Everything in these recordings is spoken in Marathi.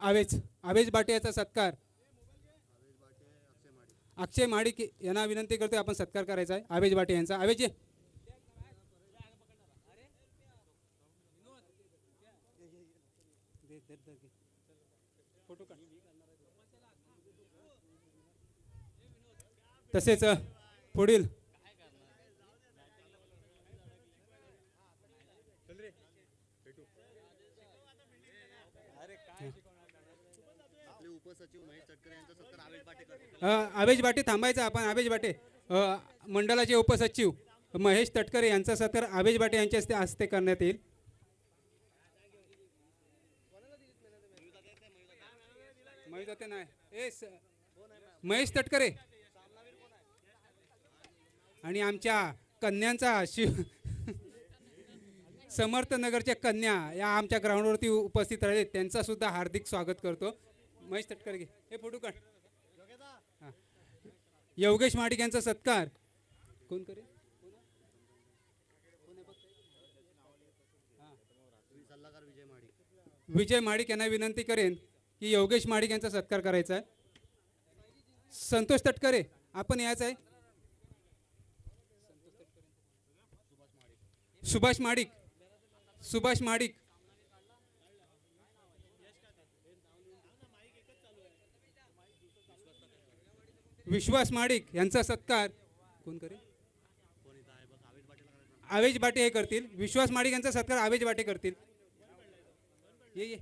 आवेज आवेज बाटे याचा सत्कार अक्षय माडिक यांना विनंती करतोय आपण सत्कार करायचा आहे आवेज बाटे यांचा. आवेज ये. तसेच पुढील आवेश बाटे थांबायचं आपण. आवेश बाटे मंडळाचे उपसचिव महेश तटकरे यांचा सत्कार आवेश बाटे यांच्या हस्ते करण्यात येईल. महेश तटकरे आणि आमच्या कन्यांचा समर्थ नगरच्या कन्या या आमच्या ग्राउंडवरती उपस्थित राहिले त्यांचा सुद्धा हार्दिक स्वागत करतो. महेश तटकरे हे फोटो काढ. योगेश माडिक यांचा सत्कार कोण करे. विजय माडिक यांना विनंती करेन की योगेश माडिक यांचा सत्कार करायचा आहे. संतोष तटकरे आपण यायचं आहे. सुभाष माडिक सुभाष माडिक विश्वास माडिक यांचा सत्कार कोण करे. आवेश बाटे हे करतील. विश्वास माडिक यांचा सत्कार आवेश बाटे करतील. ये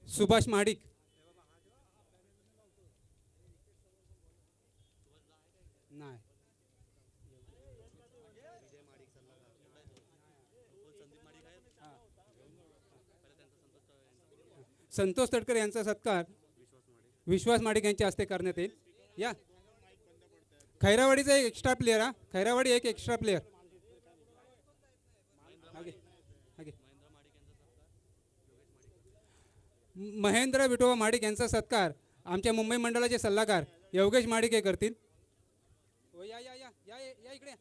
सुभाष माडिक नाही. संतोष तटकरे यांचा सत्कार विश्वास माडिक यांच्या हस्ते करण्यात येईल. या खैरावाडीचा एक एक्स्ट्रा प्लेयर हा. खैरावाडी एक एक्स्ट्रा प्लेयर महेंद्र विठोबा माडिक यांचा सत्कार आमच्या मुंबई मंडळाचे सल्लागार योगेश माडिक हे करतील. या या या या या इकडे.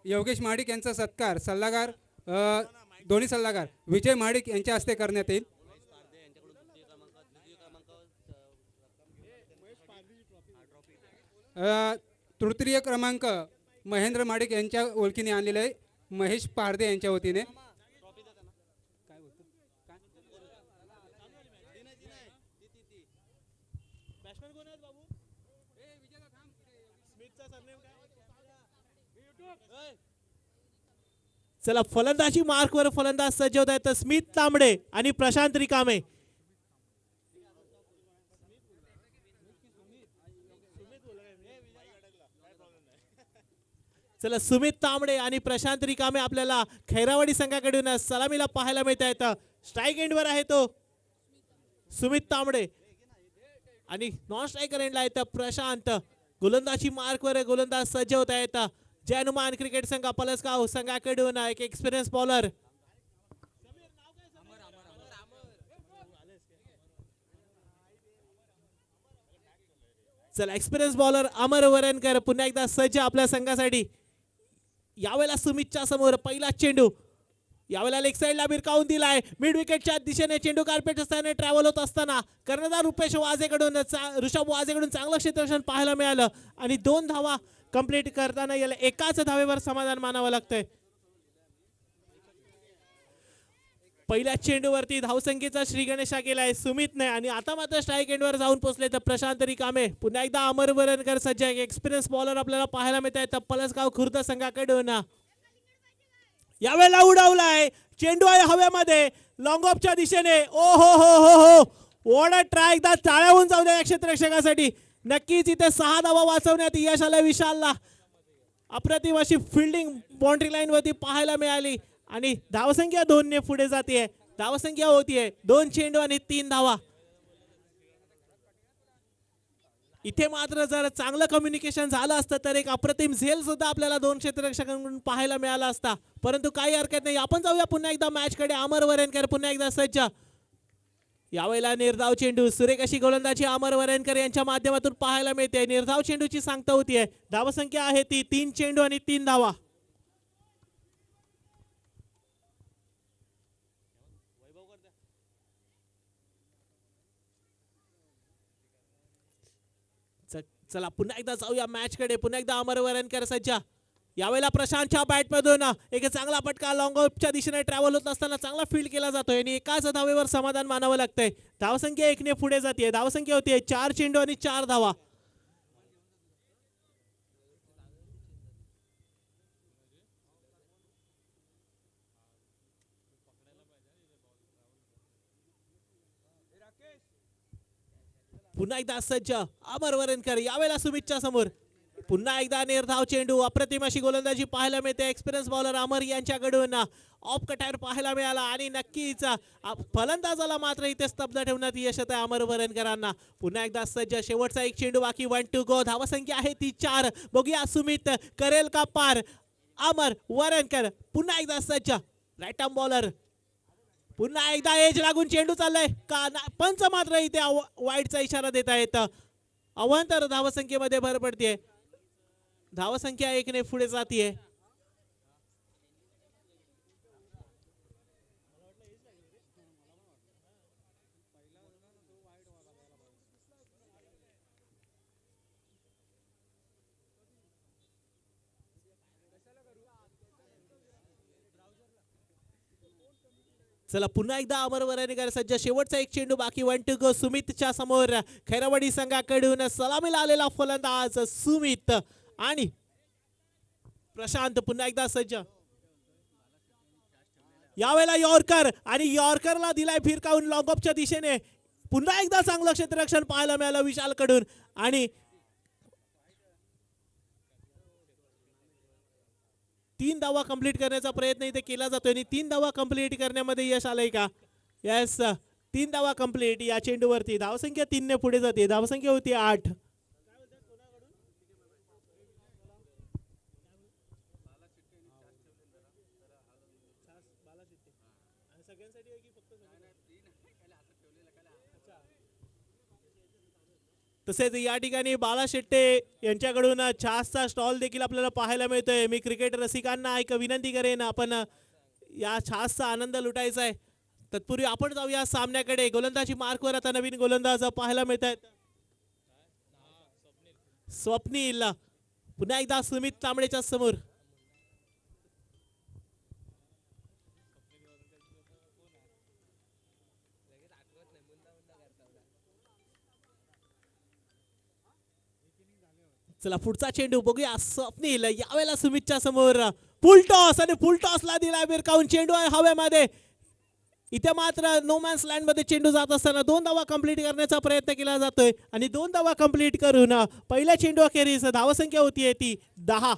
योगेश माडिक यांचा सत्कार सल्लागार दोन्ही सल्लागार विजय माडिक यांच्या हस्ते करण्यात येईल. तृतीय क्रमांक महेंद्र माडिक यांच्या ओळखीने आणलेले आहे महेश पारदे यांच्या वतीने. चला फलंदाजी मार्कवर फलंदाज सज्ज होत आहेत स्मित तांबडे आणि प्रशांत रिकामे. चला सुमित तांबडे आणि प्रशांत रिकामे आपल्याला खैरावाडी संघाकडून सलामीला पाहायला मिळत आहेत. स्ट्राईक एंडवर आहे तो सुमित तांबडे आणि नॉन स्ट्रायकर एंडला आहेत प्रशांत. गोलंदाजी मार्कवर गोलंदाज सज्ज होत आहेत. जय हनुमान क्रिकेट संघ पलसगाव संघाकडून एक एक्सपिरियन्स बॉलर चला एक्सपिरियन्स बॉलर अमर वरणकर पुन्हा एकदा सज्ज आपल्या संघासाठी. यावेळेला सुमितच्या समोर पहिला चेंडू यावेळेला लेग साइडला भिरकावून दिलाय. मिड विकेटच्या दिशेने चेंडू कार्पेट असताना ट्रॅव्हल होत असताना कर्णधार रुपेश वाजेकडून ऋषभ वाजेकडून चांगलं क्षेत्ररक्षण पाहायला मिळालं आणि 2 धावा कंप्लीट करताना याला एकाच धावेवर समाधान मानावं लागतंय. पहिल्या चेंडूवरती धावसंख्येचा श्री गणेशा केलाय सुमितने आणि आता मात्र स्ट्राईक एंडवर जाऊन पोहोचले तर प्रशांत रिकामे. पुन्हा एकदा अमर वरणकर सज्ज एक्सपिरियन्स बॉलर आपल्याला पाहायला मिळत आहे पलसगाव खुर्द संघाकडून. यावेळेला उडवलाय चेंडू आहे हवेमध्ये लॉंग ऑफच्या दिशेने. ओ हो हो हो हो वॉट अ ट्राय. एकदा टाळ्या होऊन जाऊ द्या क्षेत्ररक्षकासाठी. नक्कीच इथे 6 धावा वाचवण्यात यश आलं विशालला. अप्रतिम अशी फिल्डिंग बाउंड्री लाईन वरती पाहायला मिळाली आणि धावसंख्या 2 ने पुढे जाते. धावसंख्या होतीये 2 चेंडू आणि 3 धावा. इथे मात्र जर चांगलं कम्युनिकेशन झालं असतं तर एक अप्रतिम झेल सुद्धा आपल्याला दोन क्षेत्ररक्षकांकडून पाहायला मिळाला असता, परंतु काही हरकत नाही. आपण जाऊया पुन्हा एकदा मॅच कडे. अमर वरेनकर पुन्हा एकदा सज्ज. यावेळेला निर्धाव चेंडू, सुरेख अशी गोलंदाजी अमर वरेनकर यांच्या माध्यमातून पाहायला मिळते. निर्धाव चेंडूची सांगता होतीये. धावसंख्या आहे ती 3 चेंडू आणि 3 धावा. चला पुन्हा एकदा जाऊया मॅच कडे. पुन्हा एकदा अमर वरेनकर सज्ज. यावेळेला प्रशांतच्या बॅट मधून एक चांगला फटका लॉंग ऑफच्या दिशेने ट्रॅव्हल होत असताना चांगला फील्ड केला जातोय आणि एकाच धावेवर समाधान मानावं लागतंय. धावसंख्या 1 ने पुढे जाते. धावसंख्या होतीये 4 चेंडू आणि 4 धावा. पुन्हा एकदा सज्ज अमर वरेनकर. यावेळेला सुमितच्या समोर पुन्हा एकदा निर्धाव चेंडू. अप्रतिम अशी गोलंदाजी पाहायला मिळते. एक्सपिरियन्स बॉलर अमर यांच्याकडून ऑफ कटायर पाहायला मिळाला आणि नक्कीच फलंदाजाला मात्र इथे स्तब्ध ठेवण्यात यश येत आहे अमर वरेनकरांना. पुन्हा एकदा सज्ज. शेवटचा 1 चेंडू बाकी. 1 टू गो. धावसंख्या आहे ती 4. बघूया सुमित करेल का पार. अमर वरेनकर पुन्हा एकदा सज्ज. Right arm bowler. पुन्हा एकदा एज लागून चेंडू चाललाय का. पंच मात्र इथे वाईडचा इशारा देत आहेत. अवांतर धावसंख्येमध्ये भर पडते. धावसंख्या 1 ने पुढे जातीये. चला पुन्हा एकदा अमर वरेनकर सज्ज. शेवटचा 1 चेंडू बाकी. 1 टू गो. सुमितच्या समोर खैरावाडी संघाकडून सलामीला आलेला फलंदाज सुमित आणि प्रशांत पुन्हा एकदा सज्ज. यावेळेला यॉर्कर आणि यॉर्करला दिलाय फिरकावून लॉंग ऑफच्या दिशेने. पुन्हा एकदा चांगलं क्षेत्ररक्षण पाहायला मिळालं विशाल कडून आणि 3 धावा कंप्लीट करण्याचा प्रयत्न इथे केला जातोय आणि 3 धावा कंप्लीट करण्यामध्ये यश आलंय का. यस, 3 धावा कंप्लीट या चेंडूवरती. धावसंख्या 3 ने पुढे जाते. धावसंख्या होती 8. तसेच या ठिकाणी बाला शेट्टे यांच्याकडून छासचा स्टॉल देखील आपल्याला पाहायला मिळतोय. मी क्रिकेट रसिकांना एक विनंती करेन, आपण या छासचा आनंद लुटायचा आहे. तत्पूर्वी आपण जाऊया सामन्याकडे. गोलंदाजी मार्कवर आता नवीन गोलंदाज पाहायला मिळत आहेत. स्वप्नील पुन्हा एकदा सुमित तांबडेच्या समोर. चला पुढचा चेंडू बघूया. स्वप्नील यावेळेला सुमितच्या समोर. फुल टॉस आणि फुल टॉसला दिलाय बिरकावून. चेंडू आहे हवेमध्ये. इथे मात्र नो मॅन्स लँड मध्ये चेंडू जात असताना 2 धावा कंप्लीट करण्याचा प्रयत्न केला जातोय आणि 2 धावा कंप्लीट करून पहिल्या चेंडू अखेरीस धावसंख्या होतीये ती 10.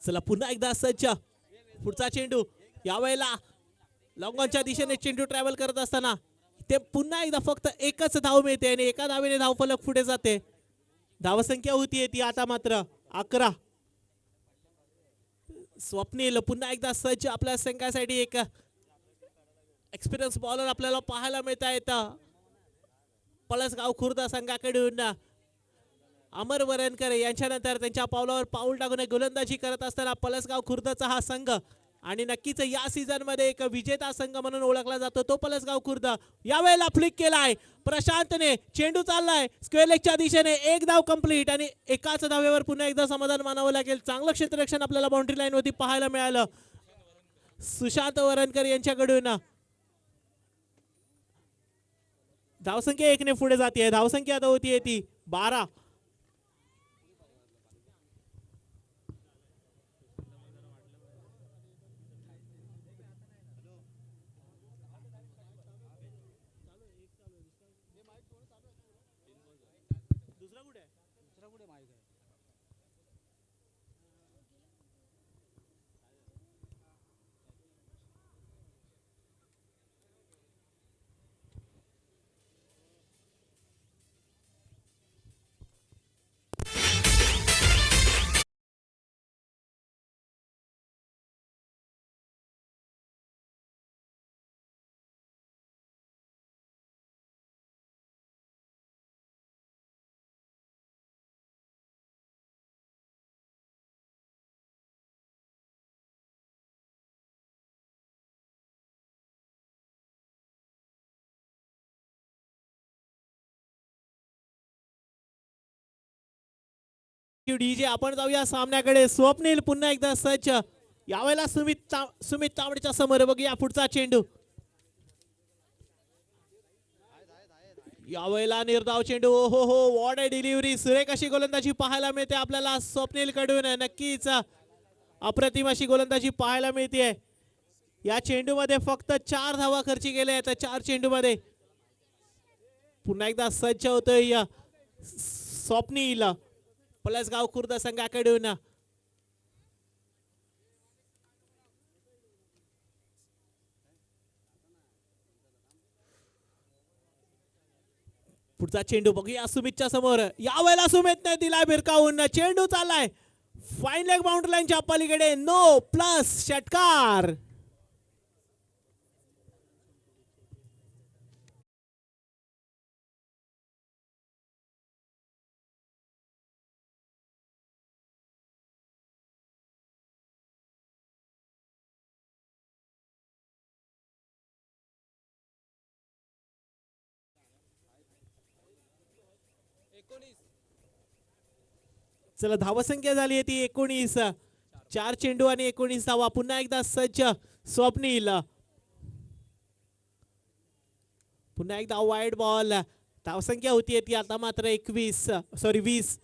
चला पुन्हा एकदा सज्ज. पुढचा चेंडू. यावेळेला लॉंगॉनच्या दिशेने चेंडू ट्रॅव्हल करत असताना ते पुन्हा एकदा फक्त एकच धाव मिळते आणि एका धावेने धावफलक पुढे जाते. धावसंख्या होतीये ती आता मात्र 11. स्वप्नील पुन्हा एकदा सज्ज. आपल्या संघासाठी एक एक्सपिरियन्स बॉलर आपल्याला पाहायला मिळत आहेत. पळसगाव खुर्द संघाकडून अमर वरेनकर यांच्यानंतर त्यांच्या पावलावर पाऊल टाकून गोलंदाजी करत असताना पळसगाव खुर्दचा हा संघ आणि नक्कीच या सीझन मध्ये एक विजेता संघ म्हणून ओळखला जातो तो पळसगाव खुर्द. यावेळेला फ्लिक केलाय प्रशांतने. चेंडू चाललाय स्क्वेअर लेगच्या दिशेने. 1 धाव कंप्लीट आणि एकाच धावेवर पुन्हा एकदा समाधान मानावं लागेल. चांगलं क्षेत्ररक्षण आपल्याला बाउंड्री लाईन वरती पाहायला मिळालं सुशांत वरेनकर यांच्याकडून. धावसंख्या 1 ने पुढे जाते. धावसंख्या आता होतीये ती 12. Active DJ. आपण जाऊया सामन्याकडे. स्वप्नील पुन्हा एकदा सज्ज. यावेळेला सुमित तांबडेच्या समोर. बघूया पुढचा चेंडू. यावेळेला निर्धाव चेंडू. हो हो, वॉट अ डिलिव्हरी. सुरेख अशी गोलंदाजी पाहायला मिळते आपल्याला स्वप्नील कडून. नक्कीच अप्रतिम अशी गोलंदाजी पाहायला मिळते. या चेंडूमध्ये फक्त 4 धावा खर्ची गेल्या आहेत. 4 चेंडूमध्ये. पुन्हा एकदा सज्ज होतोय स्वप्नील पलसगाव खुर्द संघाकडून. पुढचा चेंडू बघूया सुमितच्या समोर. यावेळेला सुमितने दिलाय भिरकावून. चेंडू चाललाय फाईन लेग बाउंड्री लाईनच्या पलीकडे. नो प्लस षटकार. चला धावसंख्या झाली आहे ती 19. 4 चेंडू आणि 19 धावा. पुन्हा एकदा सज्ज स्वप्नील. पुन्हा एकदा वाईड बॉल. धावसंख्या होती ती आता मात्र 20.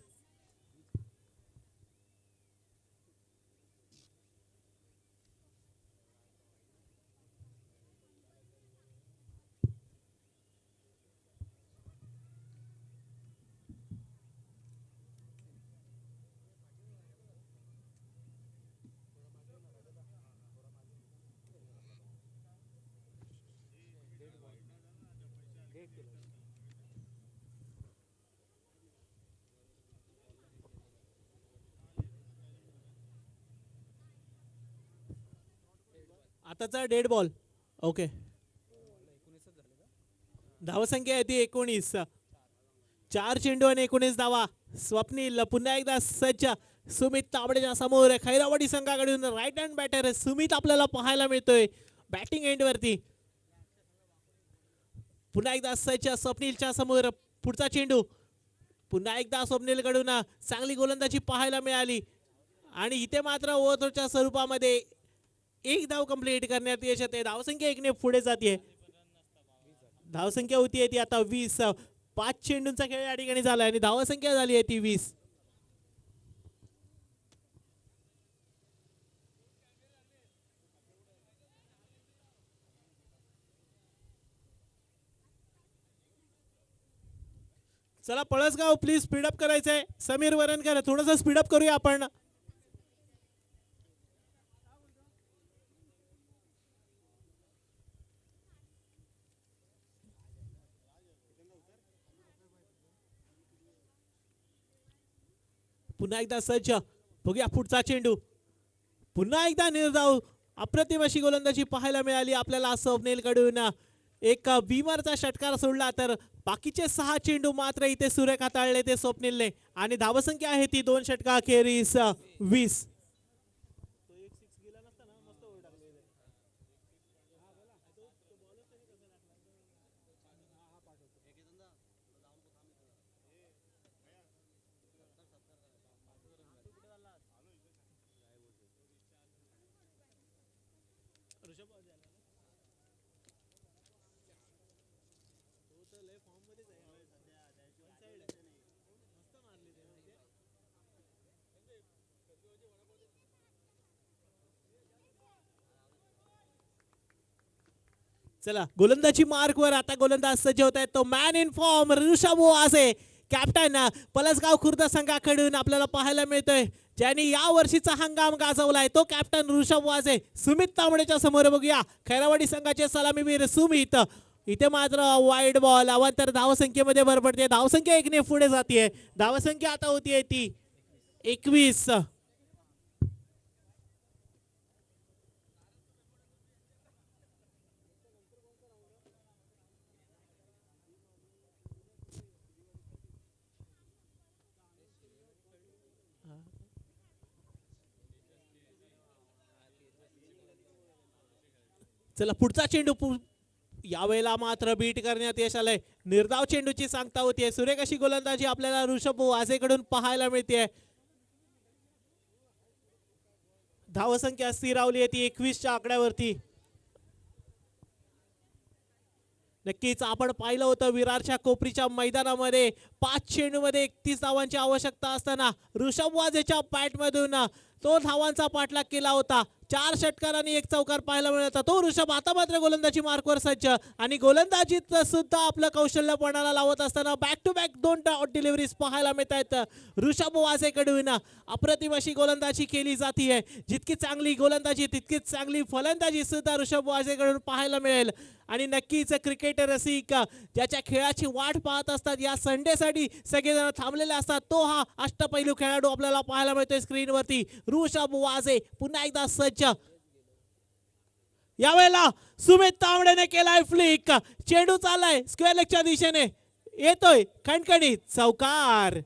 आताचा डेड बॉल. ओके. धावसंख्या आहे ती 19. 4 चेंडू आणि 19 धावा. स्वप्नील पुन्हा एकदा सज्ज सुमित तांबडेच्या समोर. खैरावाडी संघाकडून राईट हँड बॅटर सुमित आपल्याला पाहायला मिळतोय बॅटिंग एंड वरती. पुन्हा एकदा सज्ज स्वप्नीलच्या समोर. पुढचा चेंडू. पुन्हा एकदा स्वप्नील कडून चांगली गोलंदाजी पाहायला मिळाली आणि इथे मात्र ओव्हरच्या स्वरूपामध्ये 1 धाव कंप्लीट करण्यात यश येते. धावसंख्या 1 ने पुढे जाते. धावसंख्या होती ती आता 20. 5 चेंडूंचा खेळ या ठिकाणी झाला आणि धावसंख्या झाली आहे ती 20. चला पळसगाव प्लीज स्पीडअप करायचंय. समीर वरणकर थोडंसं स्पीडअप करूया आपण. पुन्हा एकदा सज्ज. बघूया पुढचा चेंडू. पुन्हा एकदा निर्धाव. अप्रतिम अशी गोलंदाजी पाहायला मिळाली आपल्याला स्वप्नील कडून. एक बीमरचा षटकार सोडला तर बाकीचे 6 चेंडू मात्र इथे सुरेख हाताळले ते स्वप्नीलने आणि धावसंख्या आहे ती 2 षटकाखेरीस 20. चला गोलंदाजी मार्क वर आता गोलंदाज सज्ज होत आहेत. तो man in form Rishabh Wase captain Palasgaon Khurd संघाकडून आपल्याला पाहायला मिळतोय ज्यांनी या वर्षीचा हंगाम गाजवलाय तो कॅप्टन ऋषभ वासे. सुमित तांबडेच्या समोर बघूया खैरावाडी संघाचे सलामीवीर सुमित. इथे मात्र वाईड बॉल. अवांतर धावसंख्येमध्ये भर पडते. धावसंख्या 1 ने पुढे जाते. धावसंख्या आता होतीये ती 21. चला पुढचा चेंडू. यावेळेला मात्र बीट करण्यात यश आलंय. निर्धाव चेंडूची सांगता होतीये. सुरेख अशी गोलंदाजी आपल्याला ऋषभ वासेकडून पाहायला मिळते. धावसंख्या स्थिरावली आहे ती 21च्या आकड्यावरती. नक्कीच आपण पाहिलं होतं विरारच्या कोपरीच्या मैदानामध्ये 5 चेंडूमध्ये 31 धावांची आवश्यकता असताना ऋषभ वाजेच्या बॅटमधून तो धावांचा पाठलाग केला होता. 4 षटकार आणि 1 चौकार पाहायला मिळत. तो ऋषभ आता मात्र गोलंदाजी मार्कवर सज्ज आणि गोलंदाजीत सुद्धा आपलं कौशल्य पणाला लावत असताना back to back 2 dot deliveries पाहायला मिळत आहेत. ऋषभ वाजेकडून अप्रतिम अशी गोलंदाजी केली जाते. जितकी चांगली गोलंदाजी तितकीच चांगली फलंदाजी सुद्धा ऋषभ वाजेकडून पाहायला मिळेल. आणि नक्कीच क्रिकेट रसिक ज्याच्या खेळाची वाट पाहत असतात या संडेसाठी सगळेजण थांबलेले असतात तो हा अष्टपैलू खेळाडू आपल्याला पाहायला मिळतोय स्क्रीनवरती. ऋषभ वाजे पुन्हा एकदा सज्ज. यावेळेला सुमित तांबडेने केलाय फ्लिक. चेंडू चाललाय स्क्वेअर लेगच्या दिशेने येतोय खणखणीत चौकार.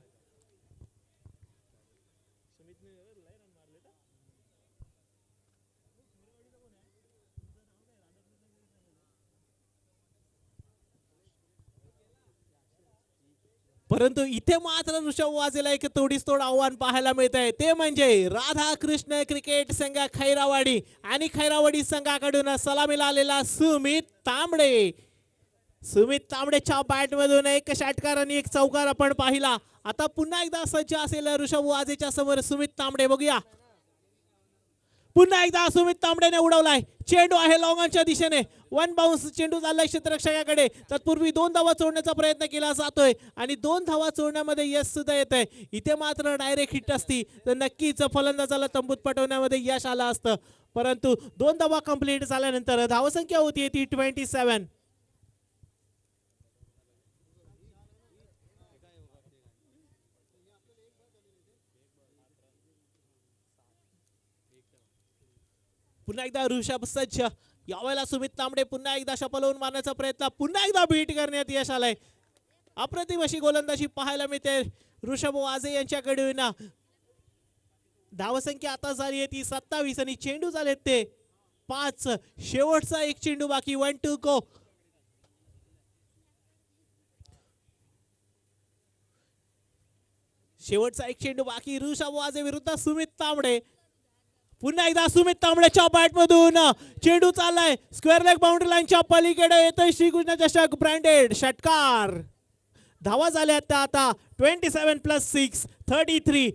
परंतु इथे मात्र ऋषभ वाजेला एक तोडीस तोड आव्हान पाहायला मिळत आहे. ते म्हणजे राधाकृष्ण क्रिकेट संघ खैरावाडी आणि खैरावाडी संघाकडून सलामीला आलेला सुमित तांबडे. सुमित तांबडेच्या बॅटमधून 1 षटकार आणि 1 चौकार आपण पाहिला. आता पुन्हा एकदा सज्ज असेल ऋषभ वाजेच्या समोर सुमित तांबडे. बघूया पुन्हा एकदा सुमित तांबडेने उडवलाय. चेंडू आहे लॉंगॉनच्या दिशेने. 1 बाउन्स चेंडू चाललाय क्षेत्ररक्षकाकडे. तत्पूर्वी 2 धावा चोडण्याचा प्रयत्न केला जातोय आणि 2 धावा चोडण्यामध्ये यश सुद्धा येत आहे. इथे मात्र डायरेक्ट हिट असती तर नक्कीच फलंदाजाला तंबूत पटवण्यामध्ये यश आलं असतं. परंतु 2 धावा कंप्लीट झाल्यानंतर धावसंख्या होती ती 27. पुन्हा एकदा ऋषभ सज्ज. यावेळेला सुमित तांबडे पुन्हा एकदा शपलवून मारण्याचा प्रयत्न. पुन्हा एकदा बीट करण्यात यश आलंय. अप्रतिम अशी गोलंदाजी पाहायला मिळते ऋषभ वाजे यांच्याकडून. धावसंख्या आता झाली आहे ती 27 आणि चेंडू झालेत ते 5. शेवटचा 1 चेंडू बाकी. 1 to go. शेवटचा 1 चेंडू बाकी. ऋषभ वाजे विरुद्ध सुमित तांबडे. पुन्हा एकदा सुमित तांबड्याच्या बॅटमधून चेंडू चाललाय स्क्वेअर लेग बाउंड्री लाईनच्या पलीकडे येतोय श्रीकृष्ण चषक ब्रँडेड षटकार. धावा झाल्या त्या आता 27 + 6 33.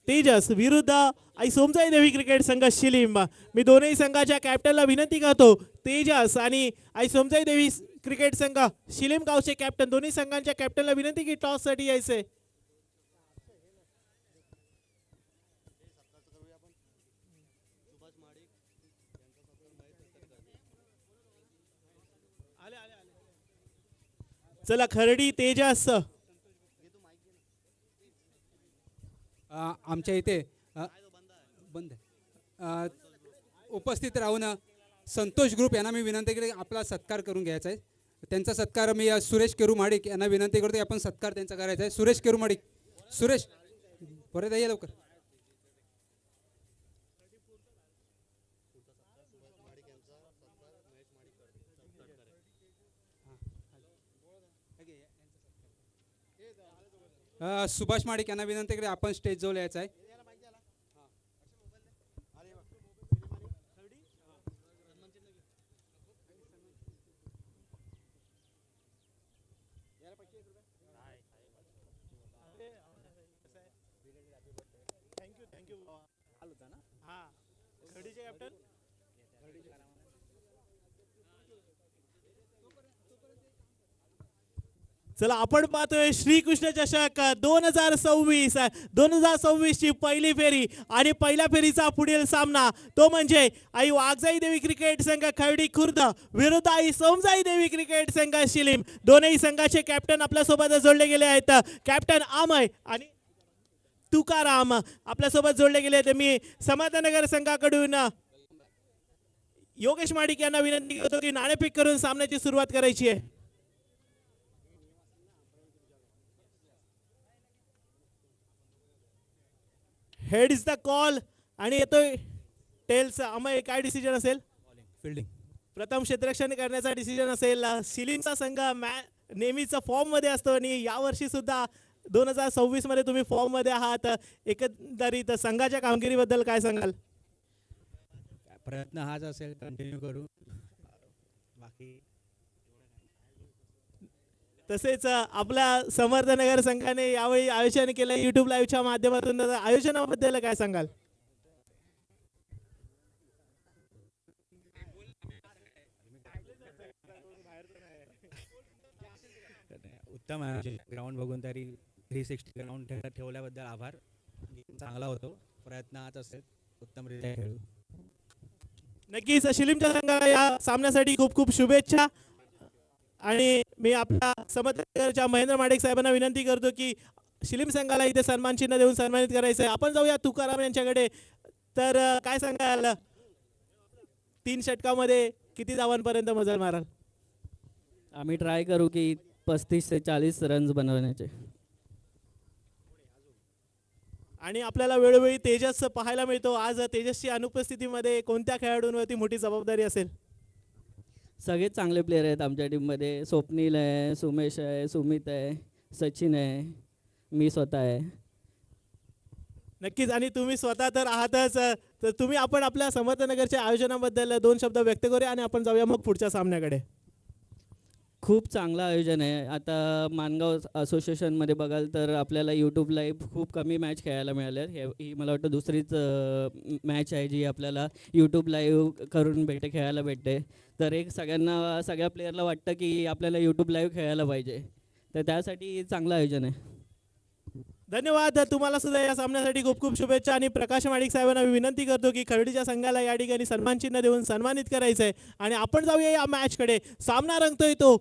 तेजस विरुद्ध आई सोमजाई देवी क्रिकेट संघ शिलीम. मी दोन्ही संघाच्या कॅप्टनला विनंती करतो तेजस आणि आई सोमजाई देवी क्रिकेट संघ शिलीम गावचे कॅप्टन दोन्ही संघांच्या कॅप्टनला विनंती की टॉस साठी यायचे. चला खरडी तेजस. आमच्या इथे बंद उपस्थित राहून संतोष ग्रुप यांना मी विनंती केली आपला सत्कार करून घ्यायचा आहे. त्यांचा सत्कार मी सुरेश केरू माडिक यांना विनंती करतो आपण सत्कार त्यांचा करायचा आहे. सुरेश केरू माडिक. सुरेश परत या लवकर. सुभाष माडिक यांना विनंती केली आपण स्टेज जवळ यायचं आहे. चला आपण पाहतोय श्रीकृष्ण चषक 2026 ची पहिली फेरी आणि पहिल्या फेरीचा पुढील सामना तो म्हणजे आई वाघजाई देवी क्रिकेट संघ खर्डी खुर्द विरुद्ध आई सोमजाई देवी क्रिकेट संघ शिलीम. दोन्ही संघाचे कॅप्टन आपल्या सोबत जोडले गेले आहेत. कॅप्टन अमय आणि तुकाराम आपल्या सोबत जोडले गेले आहेत. मी समाधानगर संघाकडून योगेश माडिक यांना विनंती करतो की नाणेफेक करून सामन्याची सुरुवात करायची आहे. हेड इज द कॉल आणि येतोय टेल्स. अमय काय डिसिजन असेल? फिल्डिंग. प्रथम क्षेत्ररक्षण करण्याचा डिसिजन असेल. शिलिंगचा संघ नेहमीच फॉर्म मध्ये असतो आणि यावर्षी सुद्धा 2026 मध्ये तुम्ही फॉर्म मध्ये आहात. एकंदरीत संघाच्या कामगिरीबद्दल काय सांगाल? प्रयत्न हाच असेल, कंटिन्यू करू. बाकी तसेच आपल्या समर्थनगर संघाने यावेळी आयोजन केलं युट्यूब लाईव्हच्या माध्यमातून. आयोजनाबद्दल काय सांगाल? उत्तम आहे. ग्राउंड बघून तरी 360 ग्राउंड ठेवल्याबद्दल आभार. चांगला होतो. प्रयत्न हाच असेल, उत्तमरित्या खेळू. नक्कीच शिलिमच्या संघाला या सामन्यासाठी खूप खूप शुभेच्छा. आणि मी आपल्या समर्थकाच्या महेंद्र माडिक साहेबांना विनंती करतो की शिलीम संघाला इथे सन्मान चिन्ह देऊन सन्मानित करायचं आहे. आपण जाऊया तुकाराम यांच्याकडे. तर काय सांगाल, 3 षटकामध्ये किती धावांपर्यंत मजल माराल? आम्ही ट्राय करू की 35 ते 40 रन्स बनवण्याचे. आणि आपल्याला वेळोवेळी तेजस पाहायला मिळतो. आज तेजसची अनुपस्थितीमध्ये कोणत्या खेळाडूंवरती मोठी जबाबदारी असेल? सगळेच चांगले प्लेयर आहेत आमच्या टीममध्ये. स्वप्नील आहे, सुमेश आहे, सुमित आहे, सचिन आहे, मी स्वतः आहे. नक्कीच. आणि तुम्ही स्वतः तर आहातच. तर तुम्ही आपण आपल्या समर्थनगरच्या आयोजनाबद्दल 2 शब्द व्यक्त करूया आणि आपण जाऊया मग पुढच्या सामन्याकडे. खूप चांगलं आयोजन आहे. आता मानगाव असोसिएशनमध्ये बघाल तर आपल्याला यूट्यूब लाईव्ह खूप कमी मॅच खेळायला मिळाल्या. ही मला वाटतं दुसरीच मॅच आहे जी आपल्याला यूट्यूब लाईव्ह करून खेळायला भेटते. तर एक सगळ्या प्लेयरला वाटतं की आपल्याला यूट्यूब लाईव्ह खेळायला पाहिजे. तर त्यासाठी चांगलं आयोजन आहे. धन्यवाद. तुम्हाला सुद्धा या सामन्यासाठी खूप खूप शुभेच्छा. आणि प्रकाश माडिक साहेबांना मी विनंती करतो की खर्डीच्या संघाला या ठिकाणी सन्मान चिन्ह देऊन सन्मानित करायचं आहे. आणि आपण जाऊया या मॅचकडे. सामना रंगतोय तो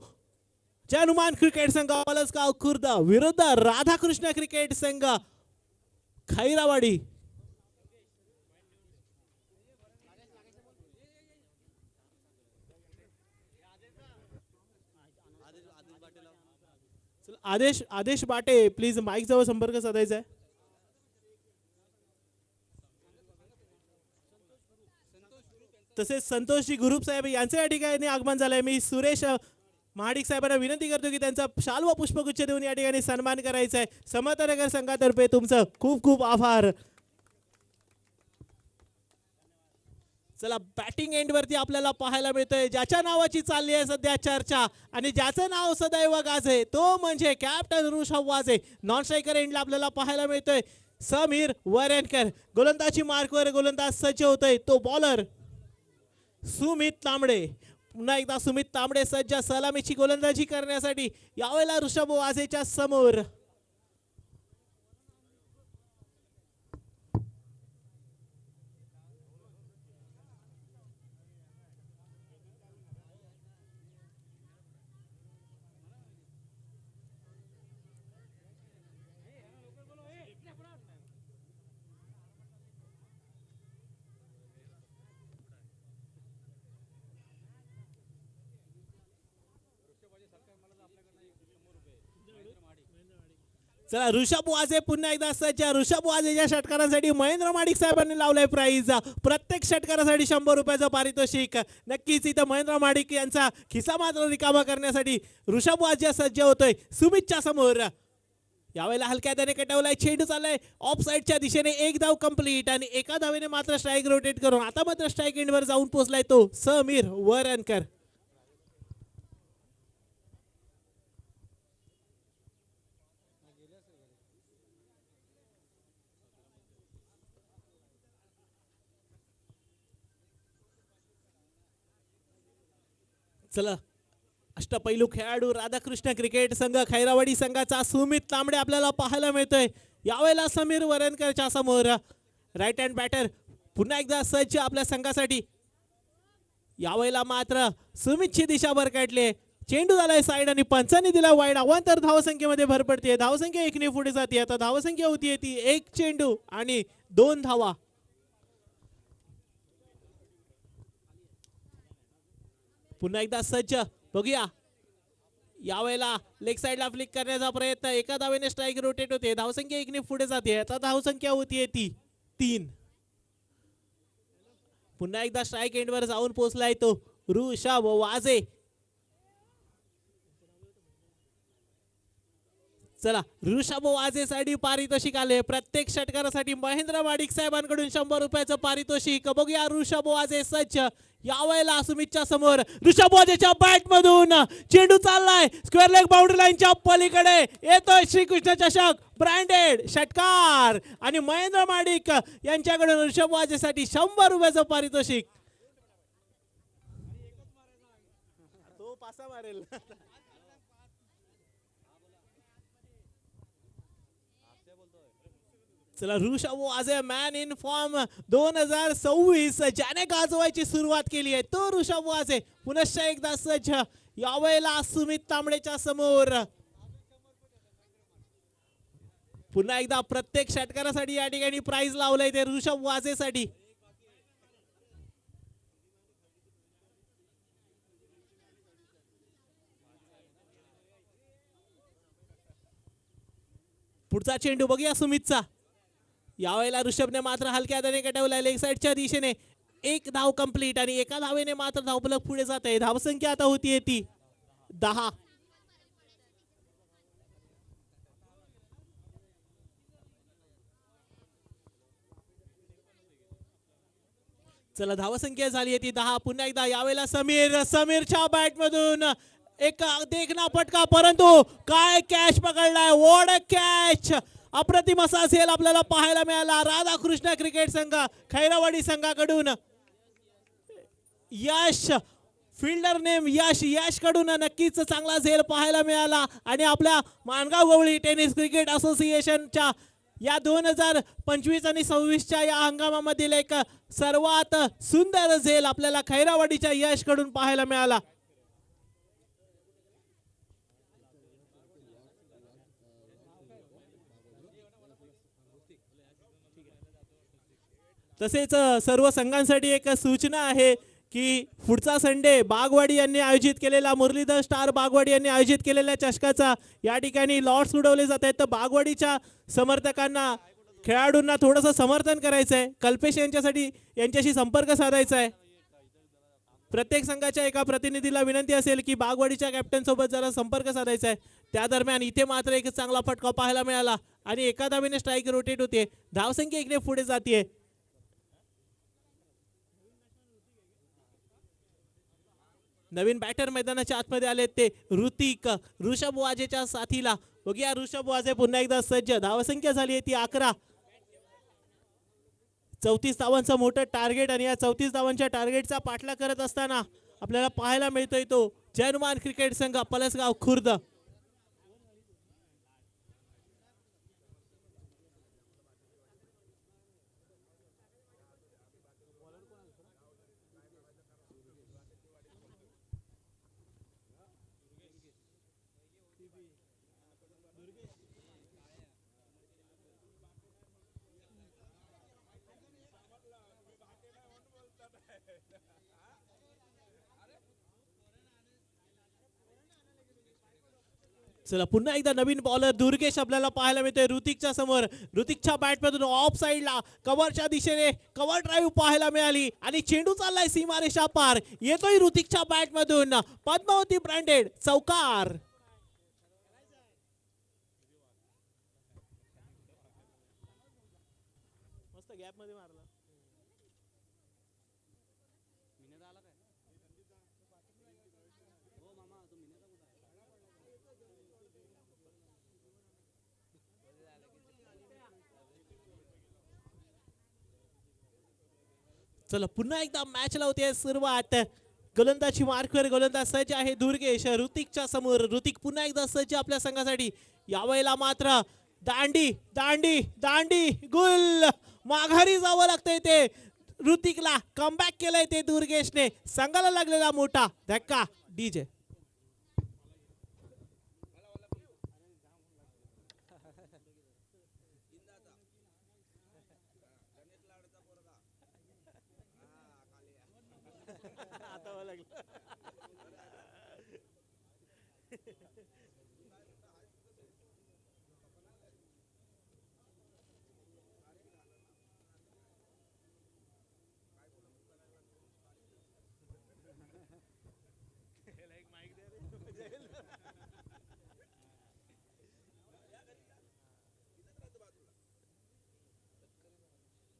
जय हनुमान क्रिकेट संघ वलसगाव खुर्द विरुद्ध राधाकृष्ण क्रिकेट संघ खैरावाडी. आदेश बाटे प्लीज माईक जवळ संपर्क साधायचा आहे. तसेच संतोषजी गुरुप साहेब यांचे या ठिकाणी आगमन झालंय. मी सुरेश महाडिक साहेबांना विनंती करतो की त्यांचा शाल व पुष्पगुच्छ देऊन या ठिकाणी सन्मान करायचा आहे. समर्थनगर संघातर्फे तुमचं खूप खूप आभार. चला, बॅटिंग एंड वरती आपल्याला पाहायला मिळतोय ज्याच्या नावाची चालली आहे सध्या चर्चा आणि ज्याचं नाव सदैव गाजे तो म्हणजे कॅप्टन ऋषभ वाजे. नॉन स्ट्रायकर एंडला आपल्याला पाहायला मिळतोय समीर वरेनकर. गोलंदाजी मार्कवर गोलंदाज सज्ज होतोय तो बॉलर सुमित तांबडे. पुन्हा एकदा सुमित तांबडे सज्ज सलामीची गोलंदाजी करण्यासाठी. यावेळेला ऋषभ वाजेच्या समोर चला ऋषभ वाजे पुन्हा एकदा सज्ज. ऋषभ वाजेच्या षटकारांसाठी महेंद्र माडिक साहेबांनी लावलाय प्राईज. प्रत्येक षटकारासाठी 100 रुपयाचं पारितोषिक. नक्कीच इथं महेंद्र माडिक यांचा खिसा मात्र रिकामा करण्यासाठी ऋषभ वाजे सज्ज होतोय सुमितच्या समोर. यावेळेला हलक्या त्याने कटवलाय. चेंडू चाललाय ऑफ साईडच्या दिशेने. 1 धाव कंप्लीट आणि एका धावेने मात्र स्ट्राईक रोटेट करून आता मात्र स्ट्राईक एंडवर जाऊन पोहोचलाय तो समीर वरणकर. चला, अष्टपैलू खेळाडू राधाकृष्ण क्रिकेट संघ खैरावाडी संघाचा सुमित तांबडे आपल्याला पाहायला मिळतोय. यावेळेला समीर वरणकरच्या समोर राईट हँड बॅटर पुन्हा एकदा सज्ज आपल्या संघासाठी. यावेळेला मात्र सुमितची दिशा भरकटली. चेंडू झालाय साईड आणि पंचांनी दिला वाईड. अवांतर धावसंख्येमध्ये भर पडते. धावसंख्या 1 ने पुढे जाते. आता धावसंख्या होतीये ती 1 चेंडू आणि 2 धावा. पुन्हा एकदा सज्ज. बघूया यावेळेला लेग साइडला फ्लिक करण्याचा प्रयत्न. एका धावेने स्ट्राईक रोटेट होते. धावसंख्या 1 ने पुढे जाते. आता धावसंख्या होतीये ती 3. पुन्हा एकदा स्ट्राईक एंडवर जाऊन पोहोचलाय तो ऋषभ वाजे. चला ऋषभ वाजेसाठी पारितोषिक आले. प्रत्येक षटकारासाठी महेंद्र माडिक साहेबांकडून 100 रुपयाचं पारितोषिक. बघूया ऋषभ वाजे सज्ज. यावेळेला सुमितच्या समोर ऋषभ वाजेच्या बॅट मधून चेंडू चाललाय स्क्वेअर लेग बाउंड्री लाईनच्या पलीकडे. येतोय श्रीकृष्ण चषक ब्रँडेड षटकार आणि महेंद्र माडिक यांच्याकडून ऋषभ वाजेसाठी 100 रुपयाचं पारितोषिक. तो पासा मारेल. चला ऋषभ वाजे मॅन इन फॉर्म 2026 ज्याने गाजवायची सुरुवात केली आहे तो ऋषभ वाजे पुनश्च एकदा सज्ज. यावेळेला सुमित तांबडेच्या समोर. पुन्हा एकदा प्रत्येक षटकारासाठी या ठिकाणी प्राइज लावलंय ते ऋषभ वाजेसाठी. पुढचा चेंडू बघूया सुमितचा. यावेळेला ऋषभने मात्र हलक्या हाताने कटवलाय लेग साइडच्या दिशेने. एक धाव कंप्लीट आणि एका धावेने मात्र धावफलक पुढे जात आहे. धावसंख्या आता होतीये ती 10. चला धावसंख्या झाली आहे ती 10. पुन्हा एकदा यावेळेला समीरच्या बॅट मधून एक देखना फटका परंतु काय कॅच पकडलाय. What a catch. अप्रतिम असा झेल आपल्याला पाहायला मिळाला राधाकृष्ण क्रिकेट संघ खैरावाडी संघाकडून. यश फिल्डर नेम यश कडून नक्कीच चांगला झेल पाहायला मिळाला. आणि आपल्या माणगाव गवळी टेनिस क्रिकेट असोसिएशनच्या या 2025 आणि 26च्या या हंगामामधील एक सर्वात सुंदर झेल आपल्याला खैरावाडीच्या यश कडून पाहायला मिळाला. तसेच सर्व संघांसाठी एक सूचना आहे की पुढचा संडे बागवाडी यांनी आयोजित केलेला मुरलीधर स्टार बागवाडी यांनी आयोजित केलेल्या चषकाचा या ठिकाणी लॉट्स उडवले जात आहेत. तर बागवाडीच्या समर्थकांना खेळाडूंना थोडंसं समर्थन करायचं आहे. कल्पेश यांच्याशी संपर्क साधायचा आहे. प्रत्येक संघाच्या एका प्रतिनिधीला विनंती असेल की बागवाडीच्या कॅप्टन सोबत जरा संपर्क साधायचा आहे. त्या दरम्यान इथे मात्र एक चांगला फटका पाहायला मिळाला आणि एका धावेने स्ट्राईक रोटेट होते. धावसंख्या इकडे पुढे जाते. नवीन बॅटर मैदानाच्या आतमध्ये आले ते ऋतिक ऋषभ वाजेच्या साथीला. बघूया ऋषभ वाजे पुन्हा एकदा सज्ज. धावसंख्या झाली आहे ती 11. 34 धावांचं मोठं टार्गेट आणि या 34 धावांच्या टार्गेटचा पाठलाग करत असताना आपल्याला पाहायला मिळतोय तो जयनुमान क्रिकेट संघ पलसगाव खुर्द. चला पुन्हा एकदा नवीन बॉलर दुर्गेश आपल्याला पाहायला मिळतोय ऋतिकच्या समोर. ऋतिकच्या बॅट मधून ऑफ साइडला कव्हरच्या दिशेने कव्हर ड्राईव्ह पाहायला मिळाली आणि चेंडू चाललाय सीमारेषा पार. येतोय ऋतिकच्या बॅट मधून पद्मावती ब्रँडेड चौकार. मस्त गॅप मध्ये मारला. चला पुन्हा एकदा मॅच लावते सुरुवात. गोलंदाजी मार्कवर गोलंदाज सज्ज आहे दुर्गेश ऋतिकच्या समोर. ऋतिक पुन्हा एकदा सज्ज आपल्या संघासाठी. यावेळेला मात्र दांडी दांडी दांडी गुल. माघारी जावं लागतंय ते ऋतिकला. कमबॅक केलंय ते दुर्गेशने. संघाला लागलेला मोठा धक्का. डीजे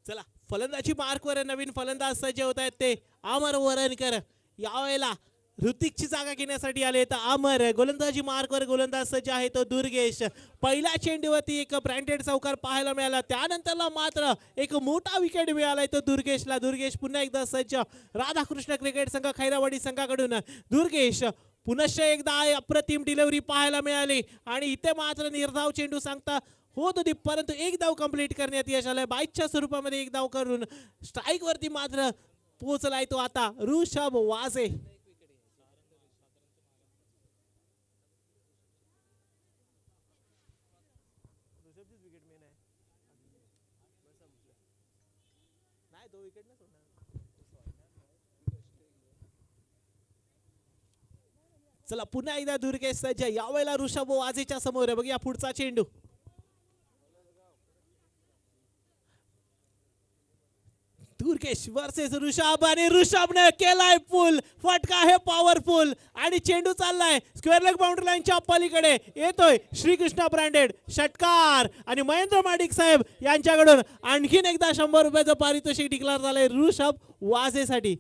चला फलंदाजी मार्कवर नवीन फलंदाज सज्ज होत आहेत ते अमर वरणकर. यावेळेला ऋतिकची जागा घेण्यासाठी आले तर अमर. गोलंदाजी मार्कवर गोलंदाज सज्ज आहे तो दुर्गेश. पहिल्या चेंडूवरती एक ब्रँडेड चौकार पाहायला मिळाला, त्यानंतरला मात्र एक मोठा विकेट मिळालाय तो दुर्गेशला. दुर्गेश पुन्हा एकदा सज्ज. राधाकृष्ण क्रिकेट संघ खैरावाडी संघाकडून दुर्गेश पुनश्च एकदा अप्रतिम डिलिव्हरी पाहायला मिळाली आणि इथे मात्र निर्धाव चेंडू सांगता होत होती, परंतु एक धाव कंप्लीट करण्यात यश आलंय. बाईकच्या स्वरूपामध्ये एक धाव करून स्ट्राईक वरती मात्र पोहोचलाय तो आता ऋषभ वाजे. चला पुन्हा एकदा दुर्गेश सज्ज. यावेळेला ऋषभ वाजेच्या समोर. बघूया पुढचा चेंडू. दुर्गेश वर्सेस ऋषभ आणि ऋषभने केलाय पुल. फटका आहे पॉवरफुल आणि चेंडू चाललाय स्क्वेअर लेग बाउंड्री लाईनच्या पलीकडे. येतोय श्रीकृष्णा ब्रँडेड षटकार आणि महेंद्र माडिक साहेब यांच्याकडून आणखीन एकदा 100 रुपयाचं पारितोषिक डिक्लेअर झालंय ऋषभ वाजेसाठी.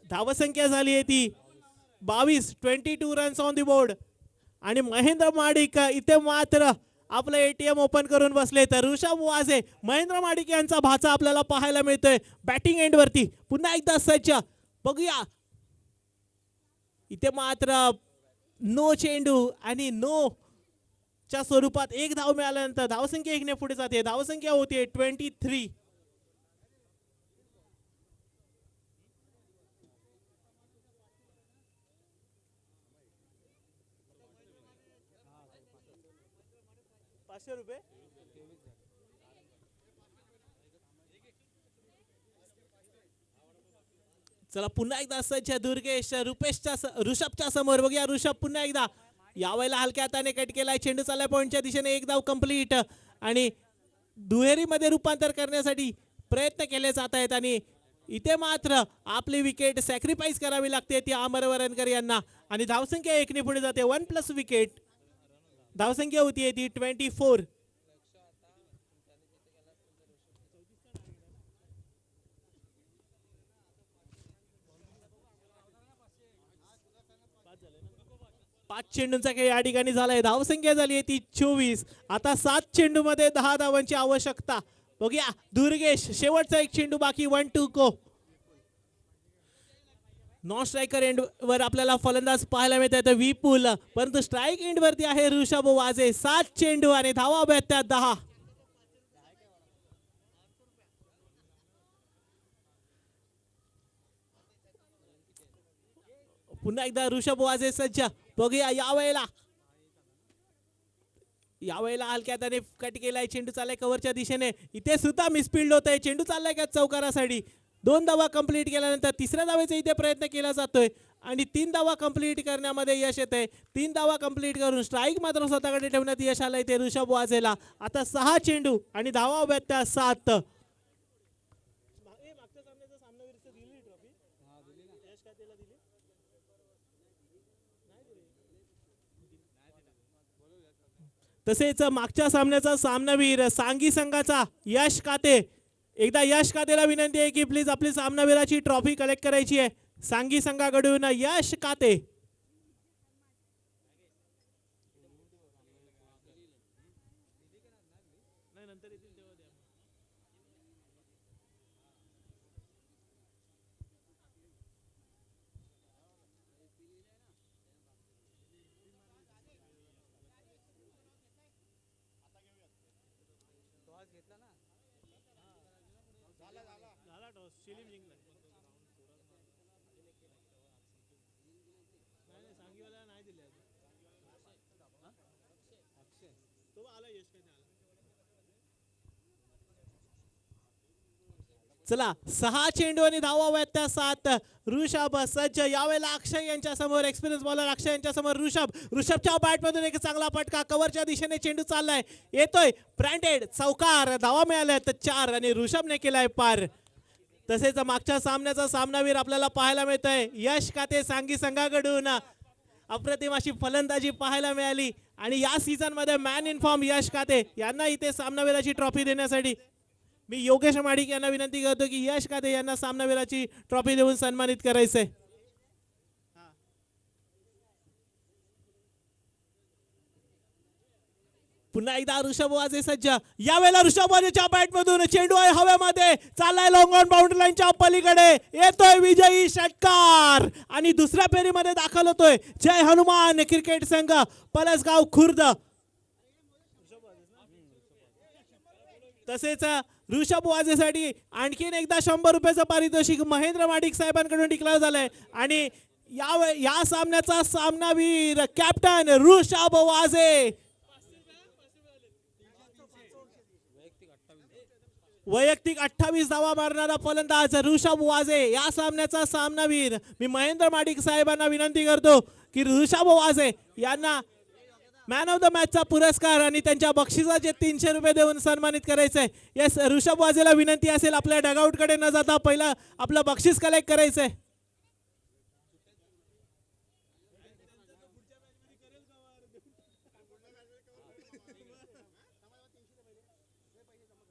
धावसंख्या झाली आहे ती 22. 22 रन्स ऑन दी बोर्ड आणि महेंद्र माडिक इथे मात्र आपलं एटीएम ओपन करून बसले. तर ऋषभ वाजे महेंद्र माडिक यांचा भाचा आपल्याला पाहायला मिळतोय बॅटिंग एंड वरती. पुन्हा एकदा सज्ज. बघूया इथे मात्र नो चेंडू आणि नो च्या स्वरूपात एक धाव मिळाल्यानंतर धावसंख्या 1 ने पुढे जाते. धावसंख्या होते 23. ₹500. चला पुन्हा एकदा सज्ज दुर्गेश ऋषभच्या समोर. बघूया ऋषभ पुन्हा एकदा. यावेळेला हलक्या हाताने कट केलाय. चेंडू चाललाय पॉइंटच्या दिशेने. एक धाव कंप्लीट आणि दुहेरीमध्ये रूपांतर करण्यासाठी प्रयत्न केले जात आहेत आणि इथे मात्र आपली विकेट सॅक्रिफाईस करावी लागते ती अमर वरणकर यांना आणि धावसंख्या 1 ने पुढे जाते. 1+ विकेट. धावसंख्या होती ती 24. पाच चेंडूंचा खेळ या ठिकाणी झालाय. धावसंख्या झाली आहे ती 24. आता 7 चेंडू मध्ये 10 धावांची आवश्यकता. बघूया दुर्गेश शेवटचा एक चेंडू बाकी. 1-2 को. नॉन स्ट्रायकर एंड वर आपल्याला फलंदाज पाहायला मिळतात विपुल, परंतु स्ट्राईक एंड वरती आहे ऋषभ वाजे. 7 चेंडू आणि धावा भेटतात 10. पुन्हा एकदा ऋषभ वाजे सज्ज. बघूया यावेळेला हलक्या हाताने कट केलाय. चेंडू चाललाय कव्हरच्या दिशेने. इथे सुद्धा मिसफिल्ड होत आहे. चेंडू चाललाय का चौकारासाठी. 2 धावा कंप्लीट केल्यानंतर तिसऱ्या धावेचा इथे प्रयत्न केला जातोय आणि 3 धावा कंप्लीट करण्यामध्ये यश येते. 3 धावा कंप्लीट करून स्ट्राईक मात्र स्वतःकडे ठेवण्यात यश आलंय ते ऋषभ वाजेला. आता 6 चेंडू आणि धावा भेटतात 7. तसेच मागच्या सामन्याचा सामनावीर सांगी संघाचा यश काते. एकदा यश कातेला विनंती आहे की प्लीज आपली सामनावीराची ट्रॉफी कलेक्ट करायची आहे. सांगी संघाकडून यश काते. चला 6 चेंडू आणि धावा व्यात्या 7. ऋषभ सज्ज. यावेळेला अक्षय यांच्या समोर एक्सपिरियन्स बॉलर अक्षय यांच्या समोर ऋषभच्या बॅट मधून एक चांगला फटका. कव्हरच्या दिशेने चेंडू चाललाय. येतोय ब्रँडेड चौकार. धावा मिळाल्या तर 4 आणि ऋषभने केलाय पार. तसेच मागच्या सामन्याचा सामनावीर आपल्याला पाहायला मिळतोय यश काते सांगी संघाकडून अप्रतिम अशी फलंदाजी पाहायला मिळाली आणि या सीझन मध्ये मॅन इन फॉर्म यश काते यांना इथे सामनावीराची ट्रॉफी देण्यासाठी मी योगेश माडिक यांना विनंती करतो की यश काते यांना सामनावीराची ट्रॉफी देऊन सन्मानित करायचंय. पुन्हा एकदा ऋषभ वाजे सज्ज. यावेळेला ऋषभ वाजेच्या बॅट मधून चेंडू आहे हवेमध्ये, चाललाय लॉंग ऑन बाउंड्री लाईनच्या पलीकडे, येतोय विजयी षटकार आणि दुसऱ्या फेरीमध्ये दाखल होतोय जय हनुमान क्रिकेट संघ पलसगाव खुर्द. तसेच ऋषभ वाजेसाठी आणखीन एकदा 100 रुपयाचं पारितोषिक महेंद्र माडिक साहेबांकडून डिक्लेअर झालंय आणि या सामन्याचा सामनावीर कॅप्टन ऋषभ वाजे. वैयक्तिक 28 धावा मारणारा फलंदाज ऋषभ वाजे या सामन्याचा सामनावीर. मी महेंद्र माडिक साहेबांना विनंती करतो की ऋषभ वाजे यांना मॅन ऑफ द मॅचचा पुरस्कार आणि त्यांच्या बक्षिसाचे 300 रुपये देऊन सन्मानित करायचंय. येस, ऋषभ वाजेला विनंती असेल आपल्या डगआउट कडे न जाता पहिला आपलं बक्षीस कलेक्ट करायचंय.